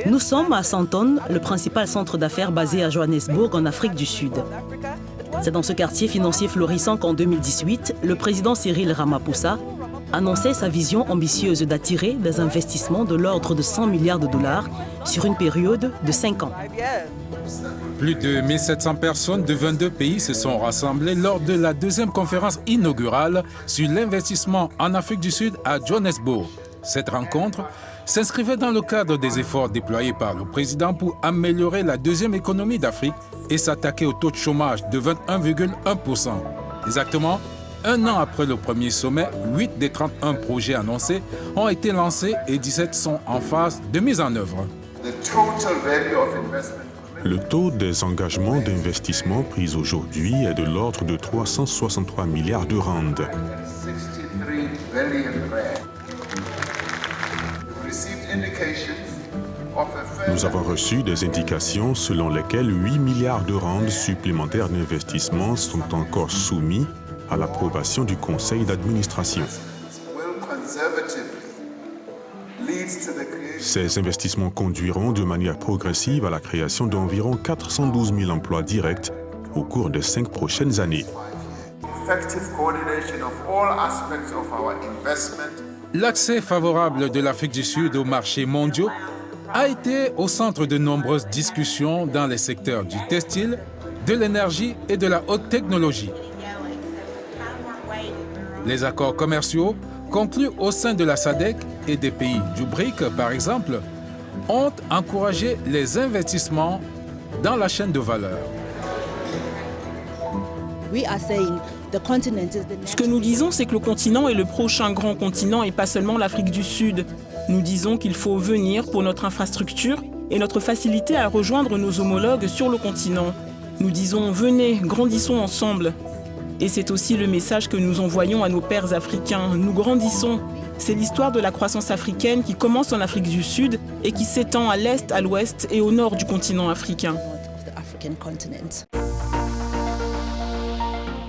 Nous sommes à Sandton, le principal centre d'affaires basé à Johannesburg, en Afrique du Sud. C'est dans ce quartier financier florissant qu'en 2018, le président Cyril Ramaphosa annonçait sa vision ambitieuse d'attirer des investissements de l'ordre de 100 milliards de dollars sur une période de 5 ans. Plus de 1700 personnes de 22 pays se sont rassemblées lors de la deuxième conférence inaugurale sur l'investissement en Afrique du Sud à Johannesburg. Cette rencontre s'inscrivait dans le cadre des efforts déployés par le président pour améliorer la deuxième économie d'Afrique et s'attaquer au taux de chômage de 21,1%. Exactement, un an après le premier sommet, 8 des 31 projets annoncés ont été lancés et 17 sont en phase de mise en œuvre. Le taux des engagements d'investissement pris aujourd'hui est de l'ordre de 363 milliards de rand. Nous avons reçu des indications selon lesquelles 8 milliards de rand supplémentaires d'investissement sont encore soumis à l'approbation du conseil d'administration. Ces investissements conduiront de manière progressive à la création d'environ 412 000 emplois directs au cours des 5 prochaines années. L'accès favorable de l'Afrique du Sud aux marchés mondiaux a été au centre de nombreuses discussions dans les secteurs du textile, de l'énergie et de la haute technologie. Les accords commerciaux conclus au sein de la SADC et des pays du BRIC, par exemple, ont encouragé les investissements dans la chaîne de valeur. Ce que nous disons, c'est que le continent est le prochain grand continent et pas seulement l'Afrique du Sud. Nous disons qu'il faut venir pour notre infrastructure et notre facilité à rejoindre nos homologues sur le continent. Nous disons venez, grandissons ensemble. Et c'est aussi le message que nous envoyons à nos pairs africains. Nous grandissons. C'est l'histoire de la croissance africaine qui commence en Afrique du Sud et qui s'étend à l'est, à l'ouest et au nord du continent africain.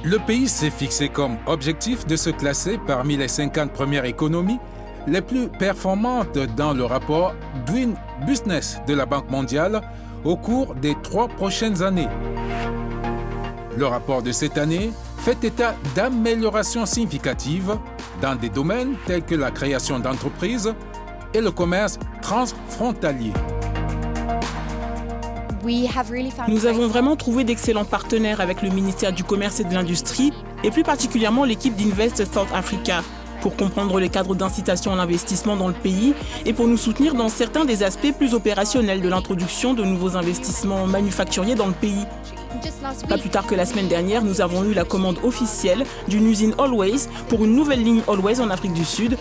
Le pays s'est fixé comme objectif de se classer parmi les 50 premières économies les plus performantes dans le rapport Doing Business de la Banque mondiale au cours des 3 prochaines années. Le rapport de cette année fait état d'améliorations significatives dans des domaines tels que la création d'entreprises et le commerce transfrontalier. Nous avons vraiment trouvé d'excellents partenaires avec le ministère du Commerce et de l'Industrie et plus particulièrement l'équipe d'Invest South Africa pour comprendre les cadres d'incitation à l'investissement dans le pays et pour nous soutenir dans certains des aspects plus opérationnels de l'introduction de nouveaux investissements manufacturiers dans le pays. Pas plus tard que la semaine dernière, nous avons eu la commande officielle d'une usine Always pour une nouvelle ligne Always en Afrique du Sud.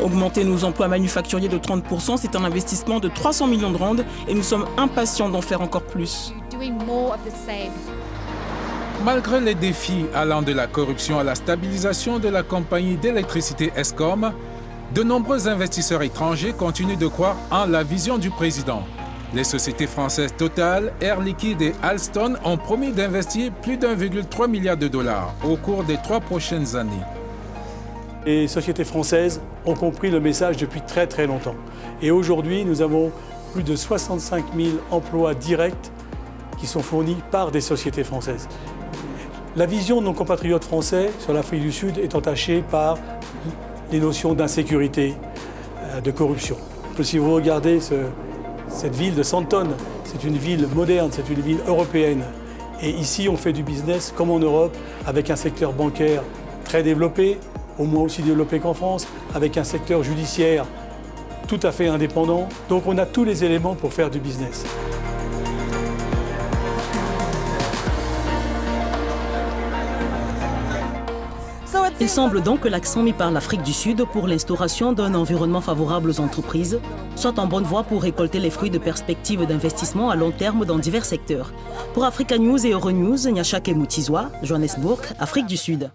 Augmenter nos emplois manufacturiers de 30%, c'est un investissement de 300 millions de rand et nous sommes impatients d'en faire encore plus. Malgré les défis allant de la corruption à la stabilisation de la compagnie d'électricité Eskom, de nombreux investisseurs étrangers continuent de croire en la vision du président. Les sociétés françaises Total, Air Liquide et Alstom ont promis d'investir plus d'1,3 milliard de dollars au cours des 3 prochaines années. Les sociétés françaises ont compris le message depuis très très longtemps. Et aujourd'hui, nous avons plus de 65 000 emplois directs qui sont fournis par des sociétés françaises. La vision de nos compatriotes français sur l'Afrique du Sud est entachée par les notions d'insécurité, de corruption. Si vous regardez cette ville de Sandton, c'est une ville moderne, c'est une ville européenne. Et ici, on fait du business comme en Europe, avec un secteur bancaire très développé, au moins aussi développé qu'en France, avec un secteur judiciaire tout à fait indépendant. Donc on a tous les éléments pour faire du business. Il semble donc que l'accent mis par l'Afrique du Sud pour l'instauration d'un environnement favorable aux entreprises soit en bonne voie pour récolter les fruits de perspectives d'investissement à long terme dans divers secteurs. Pour Africa News et Euronews, Nyashake Mutizwa, Johannesburg, Afrique du Sud.